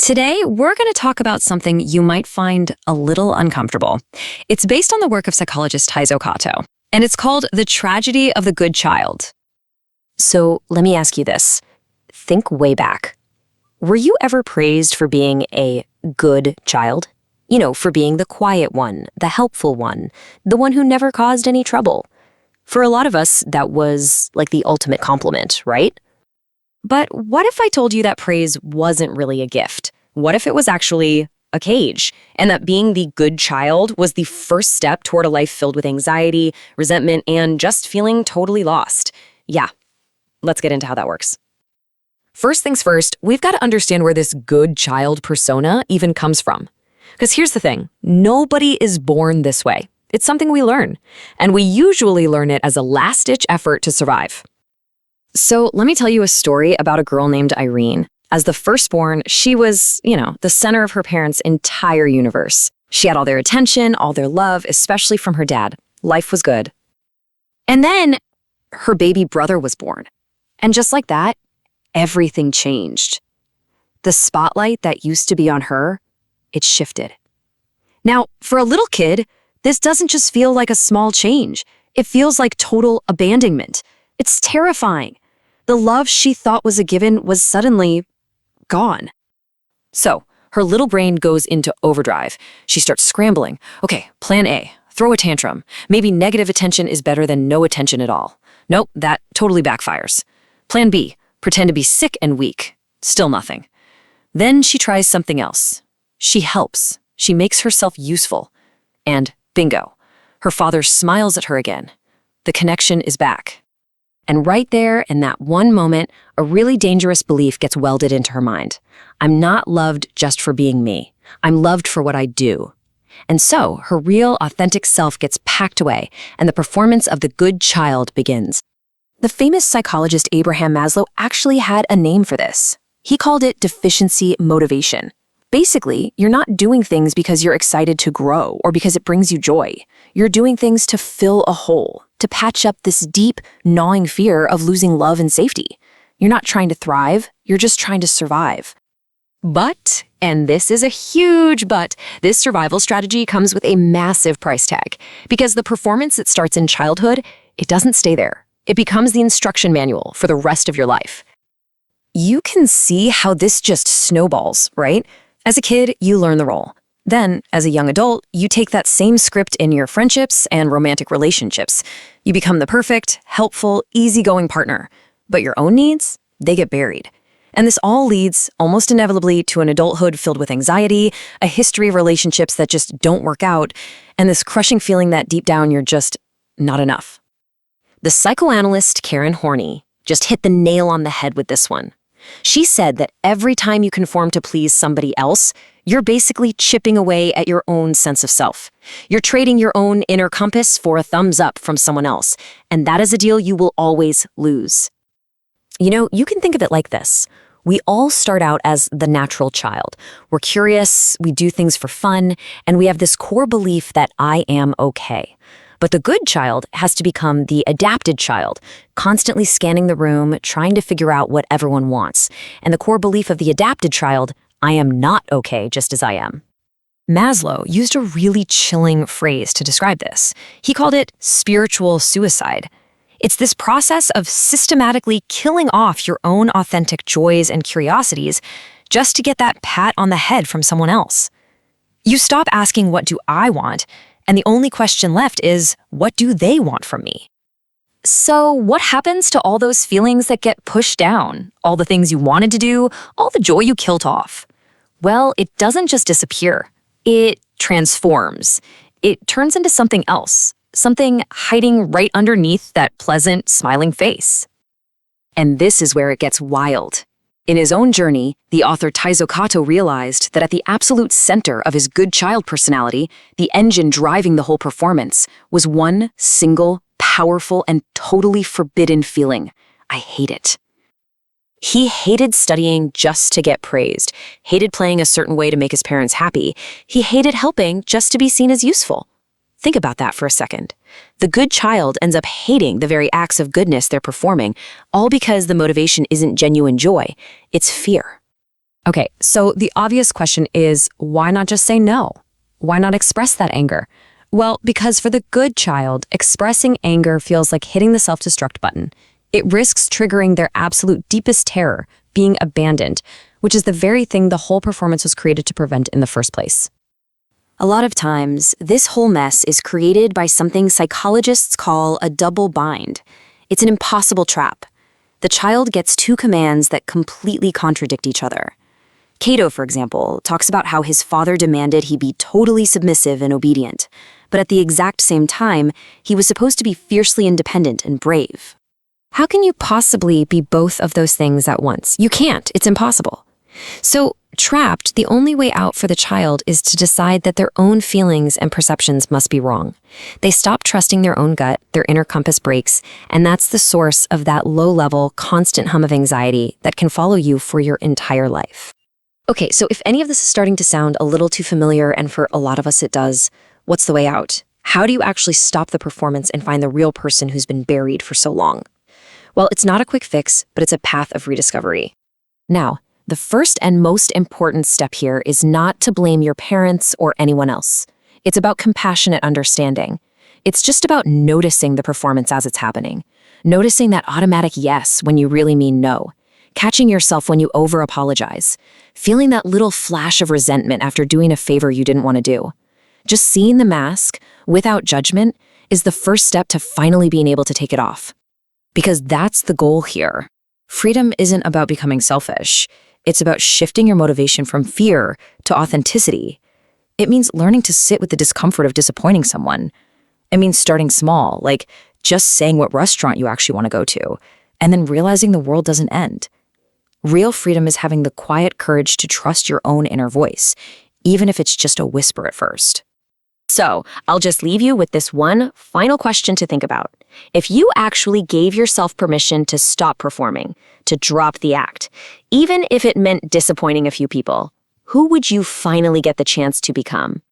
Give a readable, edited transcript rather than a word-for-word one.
Today, we're going to talk about something you might find a little uncomfortable. It's based on the work of psychologist Taizo Kato, and it's called The Tragedy of the Good Child. So let me ask you this. Think way back. Were you ever praised for being a good child? You know, for being the quiet one, the helpful one, the one who never caused any trouble. For a lot of us, that was like the ultimate compliment, right? But what if I told you that praise wasn't really a gift? What if it was actually a cage, and that being the good child was the first step toward a life filled with anxiety, resentment, and just feeling totally lost? Yeah, let's get into how that works. First things first, we've got to understand where this good child persona even comes from. Because here's the thing, nobody is born this way. It's something we learn, and we usually learn it as a last-ditch effort to survive. So let me tell you a story about a girl named Irene. As the firstborn, she was, the center of her parents' entire universe. She had all their attention, all their love, especially from her dad. Life was good. And then her baby brother was born. And just like that, everything changed. The spotlight that used to be on her, it shifted. Now, for a little kid, this doesn't just feel like a small change. It feels like total abandonment. It's terrifying. The love she thought was a given was suddenly gone. So, her little brain goes into overdrive. She starts scrambling. Okay, plan A, throw a tantrum. Maybe negative attention is better than no attention at all. Nope, that totally backfires. Plan B, pretend to be sick and weak. Still nothing. Then she tries something else. She helps. She makes herself useful. And bingo, her father smiles at her again. The connection is back. And right there, in that one moment, a really dangerous belief gets welded into her mind. I'm not loved just for being me. I'm loved for what I do. And so, her real, authentic self gets packed away, and the performance of the good child begins. The famous psychologist Abraham Maslow actually had a name for this. He called it deficiency motivation. Basically, you're not doing things because you're excited to grow or because it brings you joy. You're doing things to fill a hole, to patch up this deep, gnawing fear of losing love and safety. You're not trying to thrive, you're just trying to survive. But, and this is a huge but, this survival strategy comes with a massive price tag. Because the performance that starts in childhood, it doesn't stay there. It becomes the instruction manual for the rest of your life. You can see how this just snowballs, right? As a kid, you learn the role. Then, as a young adult, you take that same script in your friendships and romantic relationships. You become the perfect, helpful, easygoing partner. But your own needs, they get buried. And this all leads, almost inevitably, to an adulthood filled with anxiety, a history of relationships that just don't work out, and this crushing feeling that deep down you're just not enough. The psychoanalyst Karen Horney just hit the nail on the head with this one. She said that every time you conform to please somebody else, you're basically chipping away at your own sense of self. You're trading your own inner compass for a thumbs up from someone else, and that is a deal you will always lose. You can think of it like this. We all start out as the natural child. We're curious, we do things for fun, and we have this core belief that I am okay. But the good child has to become the adapted child, constantly scanning the room, trying to figure out what everyone wants. And the core belief of the adapted child, I am not okay just as I am. Maslow used a really chilling phrase to describe this. He called it spiritual suicide. It's this process of systematically killing off your own authentic joys and curiosities just to get that pat on the head from someone else. You stop asking, what do I want? And the only question left is, what do they want from me? So what happens to all those feelings that get pushed down? All the things you wanted to do, all the joy you killed off? Well, it doesn't just disappear. It transforms. It turns into something else, something hiding right underneath that pleasant, smiling face. And this is where it gets wild. In his own journey, the author Taizo Kato realized that at the absolute center of his good child personality, the engine driving the whole performance, was one single, powerful, and totally forbidden feeling. I hate it. He hated studying just to get praised, hated playing a certain way to make his parents happy. He hated helping just to be seen as useful. Think about that for a second. The good child ends up hating the very acts of goodness they're performing, all because the motivation isn't genuine joy, it's fear. Okay, so the obvious question is, why not just say no? Why not express that anger? Well, because for the good child, expressing anger feels like hitting the self-destruct button. It risks triggering their absolute deepest terror, being abandoned, which is the very thing the whole performance was created to prevent in the first place. A lot of times, this whole mess is created by something psychologists call a double bind. It's an impossible trap. The child gets two commands that completely contradict each other. Kato, for example, talks about how his father demanded he be totally submissive and obedient, but at the exact same time, he was supposed to be fiercely independent and brave. How can you possibly be both of those things at once? You can't. It's impossible. So, trapped, the only way out for the child is to decide that their own feelings and perceptions must be wrong. They stop trusting their own gut, their inner compass breaks, and that's the source of that low-level, constant hum of anxiety that can follow you for your entire life. Okay, so if any of this is starting to sound a little too familiar, and for a lot of us it does, what's the way out? How do you actually stop the performance and find the real person who's been buried for so long? Well, it's not a quick fix, but it's a path of rediscovery. Now, the first and most important step here is not to blame your parents or anyone else. It's about compassionate understanding. It's just about noticing the performance as it's happening. Noticing that automatic yes when you really mean no. Catching yourself when you over-apologize. Feeling that little flash of resentment after doing a favor you didn't want to do. Just seeing the mask, without judgment, is the first step to finally being able to take it off. Because that's the goal here. Freedom isn't about becoming selfish. It's about shifting your motivation from fear to authenticity. It means learning to sit with the discomfort of disappointing someone. It means starting small, like just saying what restaurant you actually want to go to, and then realizing the world doesn't end. Real freedom is having the quiet courage to trust your own inner voice, even if it's just a whisper at first. So, I'll just leave you with this one final question to think about. If you actually gave yourself permission to stop performing, to drop the act, even if it meant disappointing a few people, who would you finally get the chance to become?